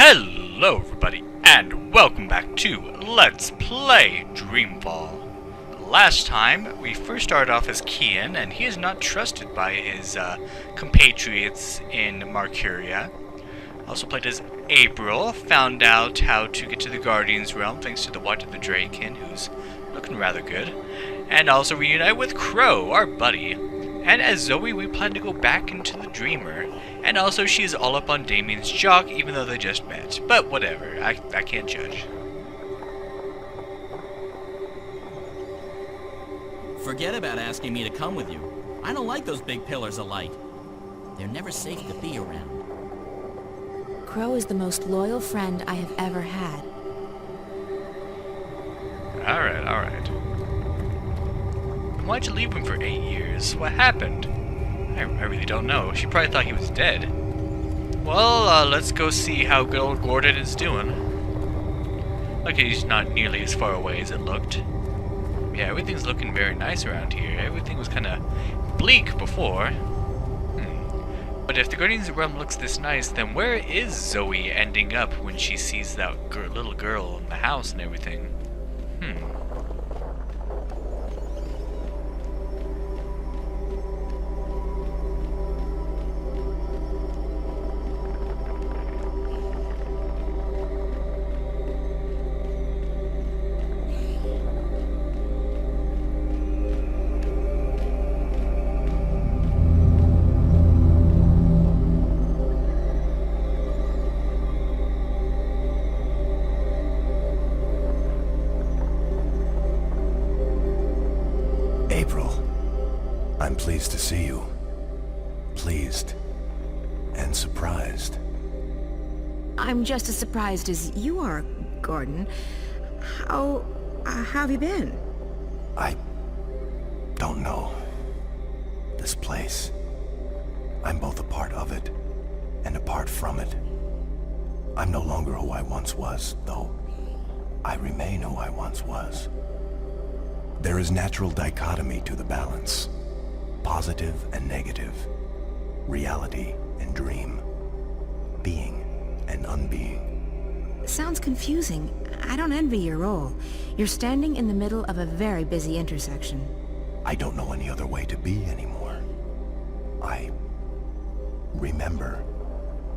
Hello everybody, and welcome back to Let's Play Dreamfall. Last time, we first started off as Kian, and he is not trusted by his compatriots in Marcuria. Also played as April, found out how to get to the Guardian's Realm thanks to the Watch of the Draken, who's looking rather good. And also reunite with Crow, our buddy. And as Zoe, we plan to go back into the Dreamer. And also, she's all up on Damien's jock, even though they just met. But whatever, I can't judge. Forget about asking me to come with you. I don't like those big pillars of light. They're never safe to be around. Crow is the most loyal friend I have ever had. Alright. Why'd you leave him for 8 years? What happened? I really don't know. She probably thought he was dead. Well, let's go see how good old Gordon is doing. Okay, he's not nearly as far away as it looked. Yeah, everything's looking very nice around here. Everything was kind of bleak before. But if the Guardian's Realm looks this nice, then where is Zoe ending up when she sees that little girl in the house and everything? April, I'm pleased to see you. Pleased and surprised. I'm just as surprised as you are, Gordon. How have you been? I don't know. This place. I'm both a part of it and apart from it. I'm no longer who I once was, though I remain who I once was. There is natural dichotomy to the balance. Positive and negative. Reality and dream. Being and unbeing. Sounds confusing. I don't envy your role. You're standing in the middle of a very busy intersection. I don't know any other way to be anymore. I remember,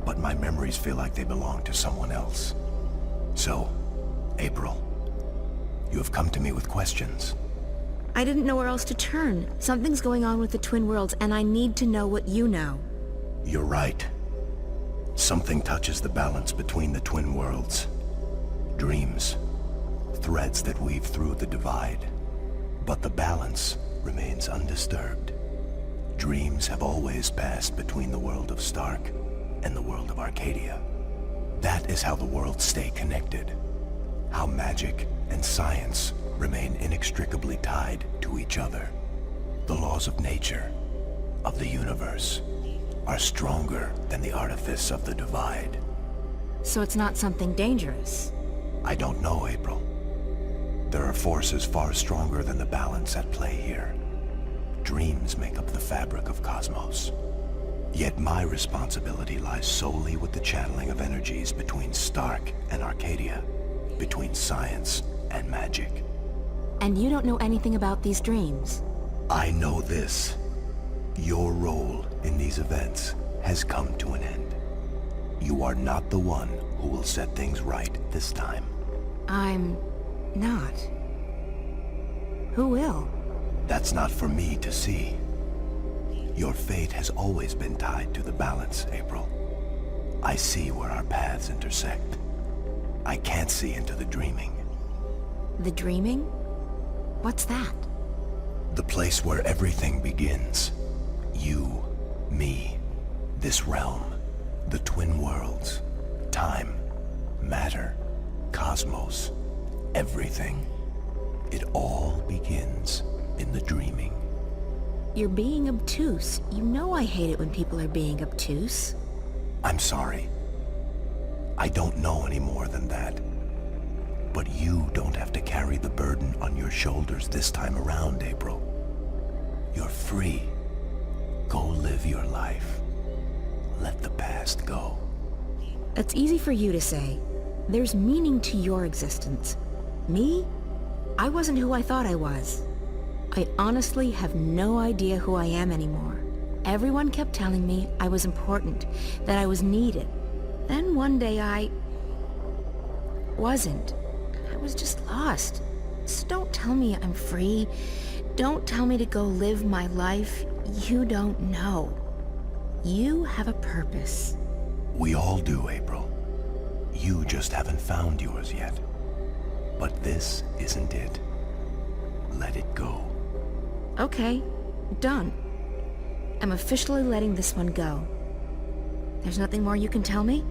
but my memories feel like they belong to someone else. So, April, you have come to me with questions. I didn't know where else to turn. Something's going on with the Twin Worlds, and I need to know what you know. You're right. Something touches the balance between the Twin Worlds. Dreams. Threads that weave through the divide. But the balance remains undisturbed. Dreams have always passed between the world of Stark and the world of Audcaity. That is how the worlds stay connected. How magic and science remain inextricably tied to each other. The laws of nature, of the universe, are stronger than the artifice of the divide. So it's not something dangerous? I don't know, April. There are forces far stronger than the balance at play here. Dreams make up the fabric of cosmos. Yet my responsibility lies solely with the channeling of energies between Stark and Audcaity, between science and magic. And you don't know anything about these dreams? I know this. Your role in these events has come to an end. You are not the one who will set things right this time. I'm not. Who will? That's not for me to see. Your fate has always been tied to the balance, April. I see where our paths intersect. I can't see into the dreaming. The dreaming? What's that? The place where everything begins. You, me, this realm, the Twin Worlds, time, matter, cosmos, everything. It all begins in the dreaming. You're being obtuse. You know I hate it when people are being obtuse. I'm sorry. I don't know any more than that. But you don't have to carry the burden on your shoulders this time around, April. You're free. Go live your life. Let the past go. That's easy for you to say. There's meaning to your existence. Me? I wasn't who I thought I was. I honestly have no idea who I am anymore. Everyone kept telling me I was important, that I was needed. Then one day I wasn't. I was just lost. So don't tell me I'm free. Don't tell me to go live my life. You don't know. You have a purpose. We all do, April. You just haven't found yours yet. But this isn't it. Let it go. Okay, done. I'm officially letting this one go. There's nothing more you can tell me?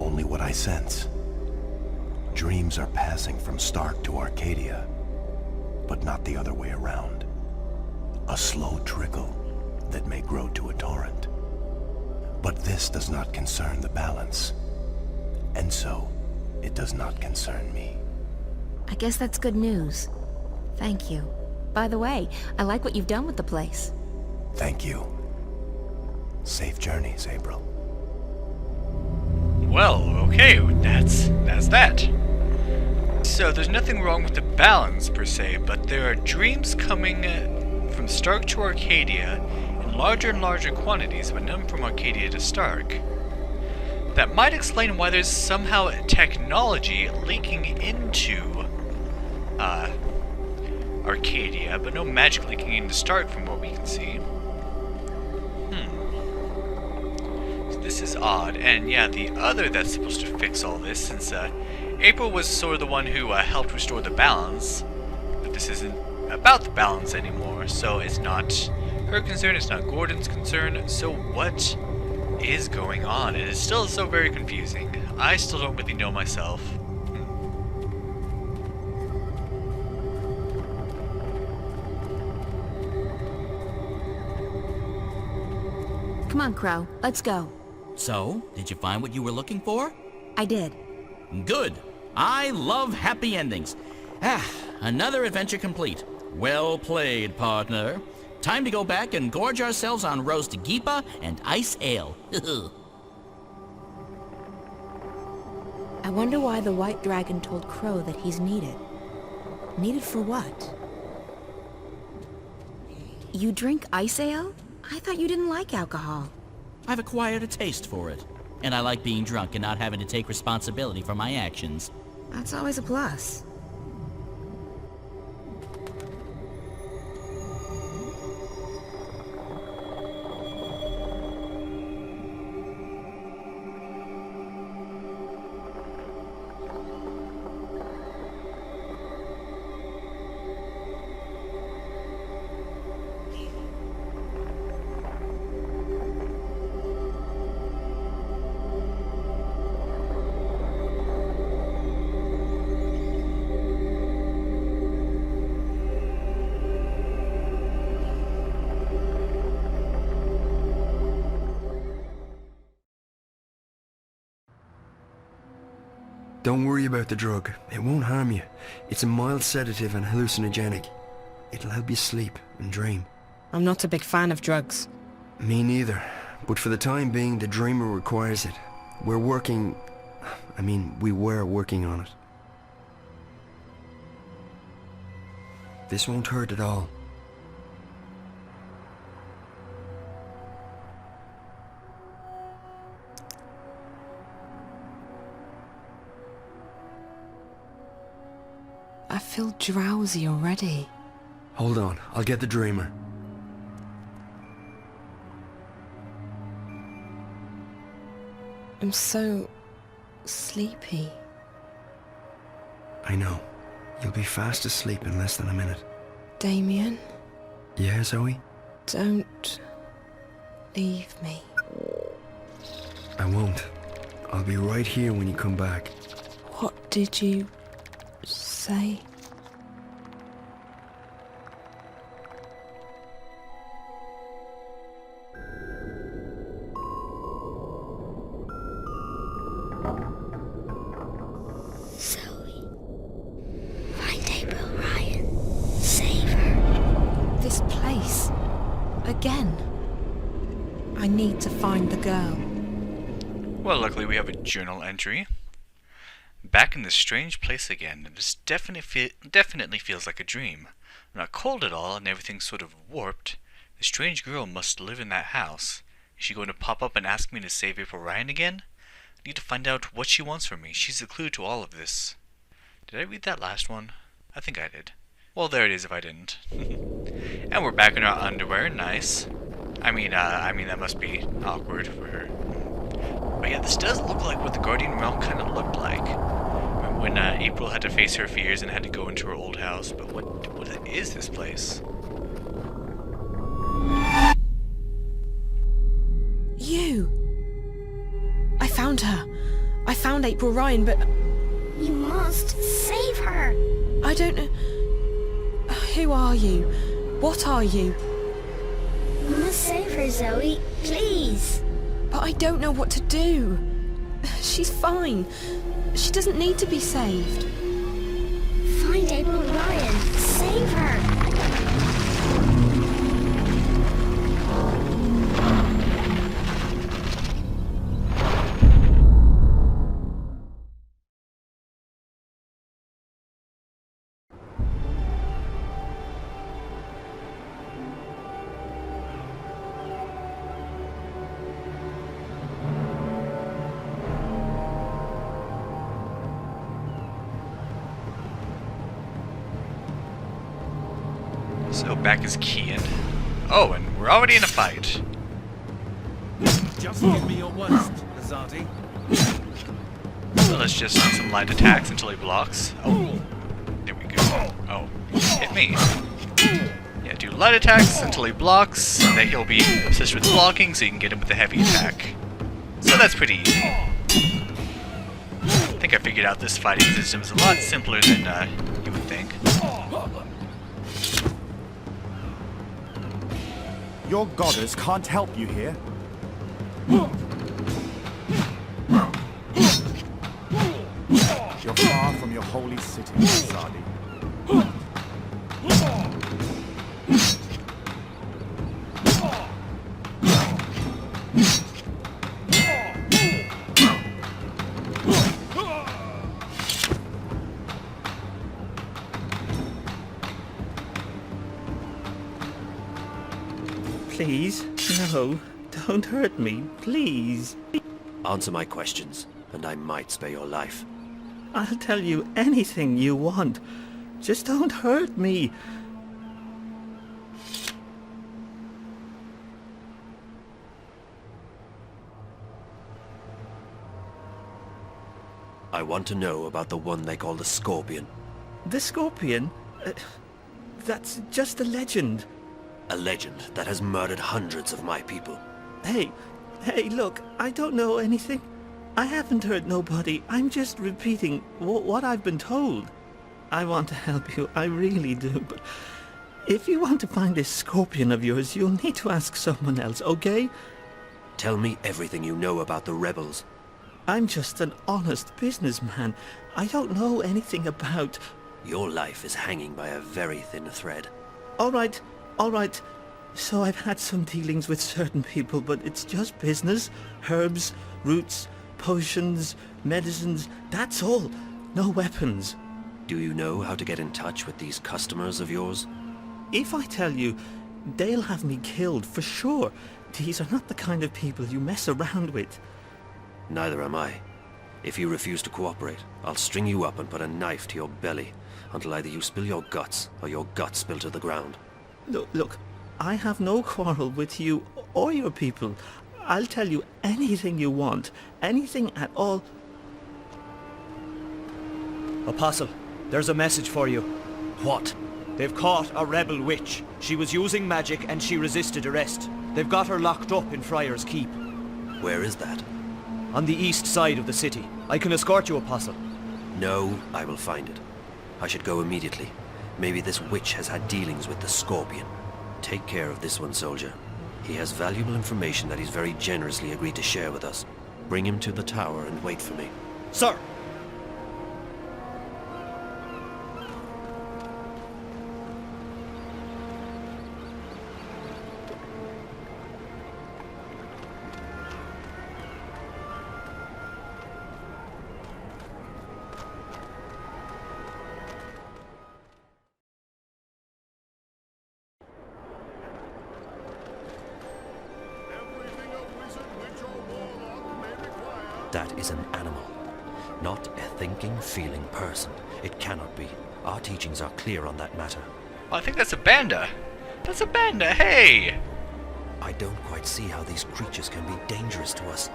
Only what I sense. Dreams are passing from Stark to Arcadia, but not the other way around. A slow trickle that may grow to a torrent. But this does not concern the balance, and so it does not concern me. I guess that's good news. Thank you. By the way, I like what you've done with the place. Thank you. Safe journeys, April. Well, okay, that's that. So there's nothing wrong with the balance per se, but there are dreams coming from Stark to Arcadia in larger and larger quantities, but none from Arcadia to Stark. That might explain why there's somehow technology leaking into Arcadia, but no magic leaking into Stark from what we can see. So this is odd, and yeah, the other that's supposed to fix all this, since April was sort of the one who helped restore the balance, but this isn't about the balance anymore, so it's not her concern, it's not Gordon's concern, so what is going on? It is still so very confusing. I still don't really know myself. Come on, Crow. Let's go. So, did you find what you were looking for? I did. Good. I love happy endings. Another adventure complete. Well played, partner. Time to go back and gorge ourselves on roast geepa and ice ale. I wonder why the White Dragon told Crow that he's needed. Needed for what? You drink ice ale? I thought you didn't like alcohol. I've acquired a taste for it. And I like being drunk and not having to take responsibility for my actions. That's always a plus. Don't worry about the drug. It won't harm you. It's a mild sedative and hallucinogenic. It'll help you sleep and dream. I'm not a big fan of drugs. Me neither. But for the time being, the dreamer requires it. We were working on it. This won't hurt at all. I feel drowsy already. Hold on, I'll get the dreamer. I'm so sleepy. I know. You'll be fast asleep in less than a minute. Damien, Yeah, Zoe? don't leave me. I won't. I'll be right here when you come back. What did you say? Zoe. Find April Ryan. Save her. This place. Again. I need to find the girl. Well, luckily we have a journal entry. Back in this strange place again. It definitely feels like a dream. I'm not cold at all, and everything's sort of warped. The strange girl must live in that house. Is she going to pop up and ask me to save April Ryan again? I need to find out what she wants from me. She's the clue to all of this. Did I read that last one? I think I did. Well, there it is if I didn't. And we're back in our underwear. Nice. I mean, that must be awkward for her. But yeah, this does look like what the Guardian Realm kind of looked like. Remember when April had to face her fears and had to go into her old house? But what is this place? You! I found her. I found April Ryan, but You must save her. I don't know... Who are you? What are you? You must save her, Zoe. Please. But I don't know what to do. She's fine. She doesn't need to be saved. Find April Ryan. Save her. So back is Kian. Oh, and we're already in a fight. Just give me your worst, Azadi. So let's just send some light attacks until he blocks. Oh, there we go. Oh, hit me. Yeah, do light attacks until he blocks, and then he'll be obsessed with blocking, so you can get him with a heavy attack. So that's pretty easy. I think I figured out this fighting system is a lot simpler than you would think. Your goddess can't help you here. You're far from your holy city, Azadi. Please, no, don't hurt me, please. Answer my questions, and I might spare your life. I'll tell you anything you want. Just don't hurt me. I want to know about the one they call the Scorpion. The Scorpion? That's just a legend. A legend that has murdered hundreds of my people. Hey, look, I don't know anything. I haven't hurt nobody. I'm just repeating what I've been told. I want to help you, I really do, but if you want to find this Scorpion of yours, you'll need to ask someone else, okay? Tell me everything you know about the rebels. I'm just an honest businessman. I don't know anything about... Your life is hanging by a very thin thread. All right. So I've had some dealings with certain people, but it's just business. Herbs, roots, potions, medicines, that's all. No weapons. Do you know how to get in touch with these customers of yours? If I tell you, they'll have me killed for sure. These are not the kind of people you mess around with. Neither am I. If you refuse to cooperate, I'll string you up and put a knife to your belly until either you spill your guts or your guts spill to the ground. Look, I have no quarrel with you or your people. I'll tell you anything you want, anything at all. Apostle, there's a message for you. What? They've caught a rebel witch. She was using magic and she resisted arrest. They've got her locked up in Friar's Keep. Where is that? On the east side of the city. I can escort you, Apostle. No, I will find it. I should go immediately. Maybe this witch has had dealings with the Scorpion. Take care of this one, soldier. He has valuable information that he's very generously agreed to share with us. Bring him to the tower and wait for me. Sir! That is an animal, not a thinking, feeling person. It cannot be. Our teachings are clear on that matter. Oh, I think that's a panda. That's a panda, hey! I don't quite see how these creatures can be dangerous to us,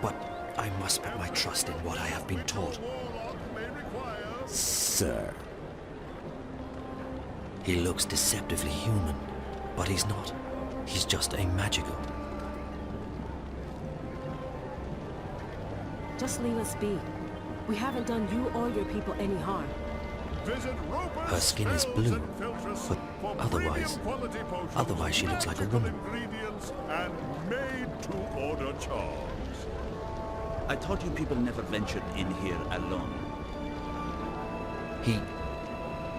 but I must put my trust in what I have been taught. Sir. He looks deceptively human, but he's not. He's just a magical. Just leave us be. We haven't done you or your people any harm. Her skin is blue, but otherwise she looks like a woman. I thought you people never ventured in here alone.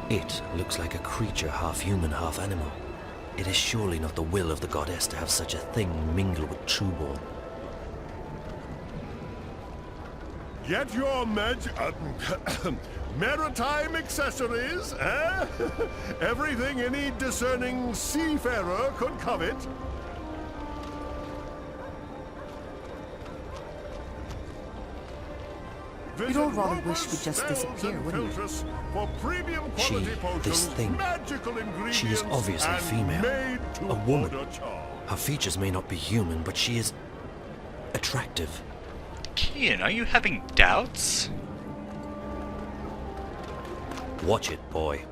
It looks like a creature, half human, half animal. It is surely not the will of the goddess to have such a thing mingle with trueborn. Get your maritime accessories, eh? Everything any discerning seafarer could covet. You'd all rather wish we'd just disappear, wouldn't you? This thing, she is obviously female, a woman. Her features may not be human, but she is attractive. Kian, are you having doubts? Watch it, boy.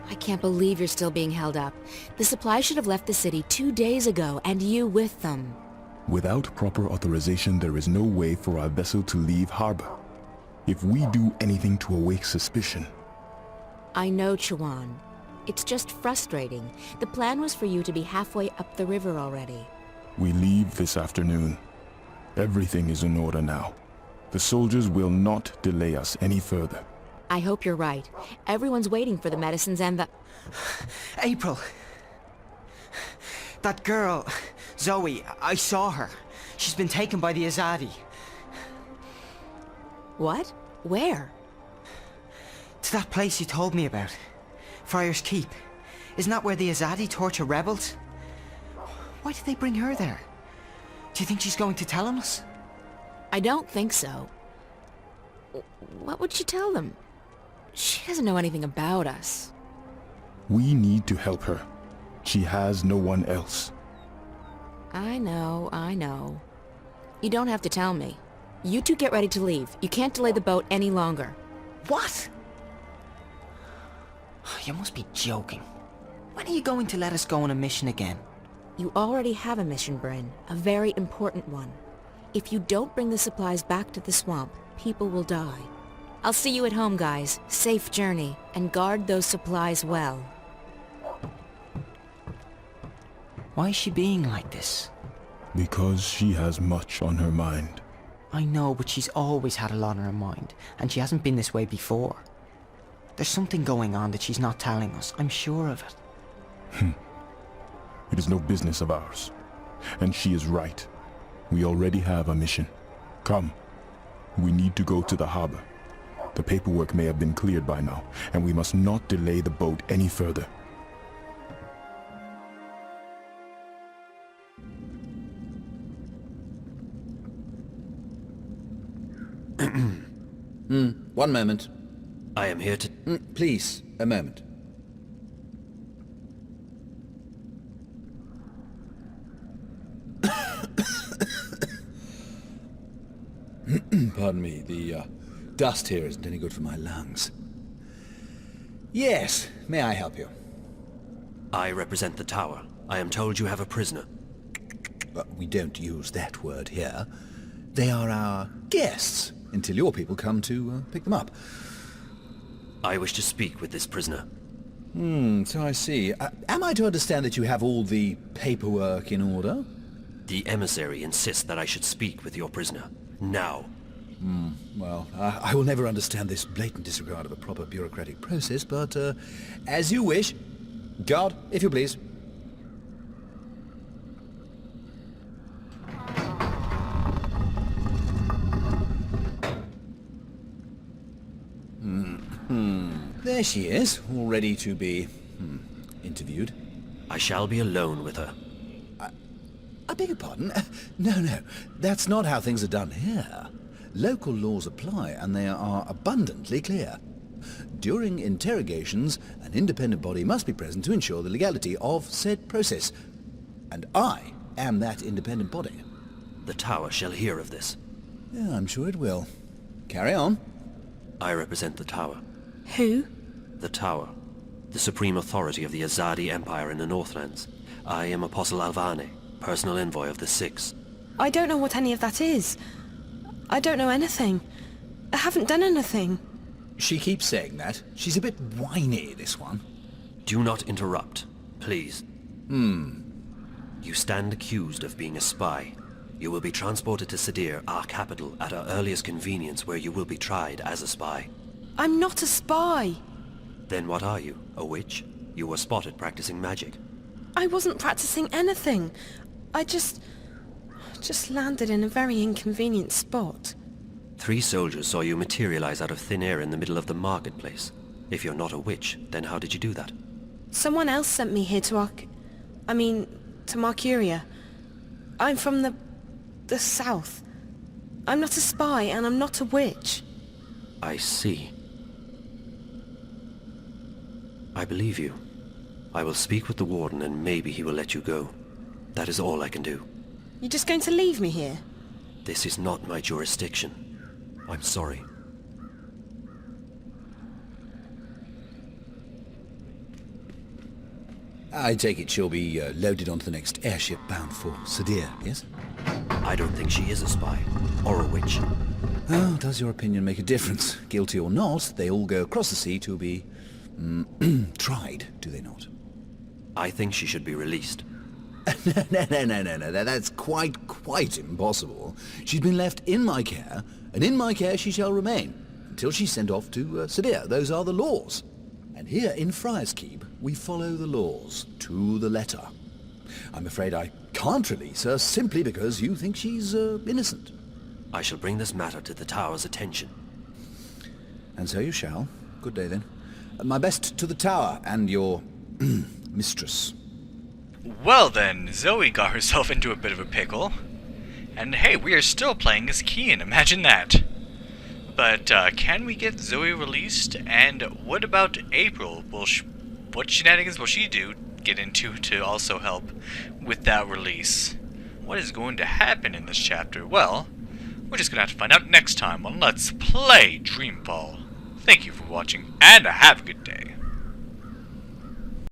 I can't believe you're still being held up. The supply should have left the city 2 days ago, and you with them. Without proper authorization, there is no way for our vessel to leave harbor. If we do anything to awake suspicion... I know, Chuan. It's just frustrating. The plan was for you to be halfway up the river already. We leave this afternoon. Everything is in order now. The soldiers will not delay us any further. I hope you're right. Everyone's waiting for the medicines and the... April! That girl, Zoe, I saw her. She's been taken by the Azadi. What? Where? To that place you told me about. Friar's Keep. Isn't that where the Azadi torture rebels? Why did they bring her there? Do you think she's going to tell us? I don't think so. What would she tell them? She doesn't know anything about us. We need to help her. She has no one else. I know. You don't have to tell me. You two get ready to leave. You can't delay the boat any longer. What? You must be joking. When are you going to let us go on a mission again? You already have a mission, Bryn. A very important one. If you don't bring the supplies back to the swamp, people will die. I'll see you at home, guys. Safe journey, and guard those supplies well. Why is she being like this? Because she has much on her mind. I know, but she's always had a lot on her mind, and she hasn't been this way before. There's something going on that she's not telling us. I'm sure of it. It is no business of ours. And she is right. We already have a mission. Come. We need to go to the harbor. The paperwork may have been cleared by now, and we must not delay the boat any further. One moment. I am here to... Please, a moment. Pardon me, the dust here isn't any good for my lungs. Yes, may I help you? I represent the tower. I am told you have a prisoner. We don't use that word here. They are our guests, until your people come to pick them up. I wish to speak with this prisoner. So I see. Am I to understand that you have all the paperwork in order? The emissary insists that I should speak with your prisoner. Now. Well, I will never understand this blatant disregard of a proper bureaucratic process, but as you wish. Guard, if you please. There she is, all ready to be interviewed. I shall be alone with her. I beg your pardon? No, that's not how things are done here. Local laws apply, and they are abundantly clear. During interrogations, an independent body must be present to ensure the legality of said process. And I am that independent body. The Tower shall hear of this. Yeah, I'm sure it will. Carry on. I represent the Tower. Who? The Tower. The supreme authority of the Azadi Empire in the Northlands. I am Apostle Alvane, personal envoy of the Six. I don't know what any of that is. I don't know anything. I haven't done anything. She keeps saying that. She's a bit whiny, this one. Do not interrupt, please. You stand accused of being a spy. You will be transported to Sadir, our capital, at our earliest convenience, where you will be tried as a spy. I'm not a spy. Then what are you? A witch? You were spotted practicing magic. I wasn't practicing anything. I just landed in a very inconvenient spot. 3 soldiers saw you materialize out of thin air in the middle of the marketplace. If you're not a witch, then how did you do that? Someone else sent me here to Marcuria. I'm from the south. I'm not a spy, and I'm not a witch. I see. I believe you. I will speak with the warden, and maybe he will let you go. That is all I can do. You're just going to leave me here? This is not my jurisdiction. I'm sorry. I take it she'll be loaded onto the next airship bound for Sadir, yes? I don't think she is a spy, or a witch. Oh, does your opinion make a difference? Guilty or not, they all go across the sea to be tried, do they not? I think she should be released. No, that's quite impossible. She's been left in my care, and in my care she shall remain, until she's sent off to Sadir. Those are the laws. And here in Friar's Keep, we follow the laws to the letter. I'm afraid I can't release her simply because you think she's innocent. I shall bring this matter to the Tower's attention. And so you shall. Good day, then. My best to the Tower and your mistress. Well then, Zoe got herself into a bit of a pickle. And hey, we are still playing as Kian, imagine that. But can we get Zoe released? And what about April? What shenanigans will she get into to also help with that release? What is going to happen in this chapter? Well, we're just going to have to find out next time on Let's Play Dreamfall. Thank you for watching, and have a good day.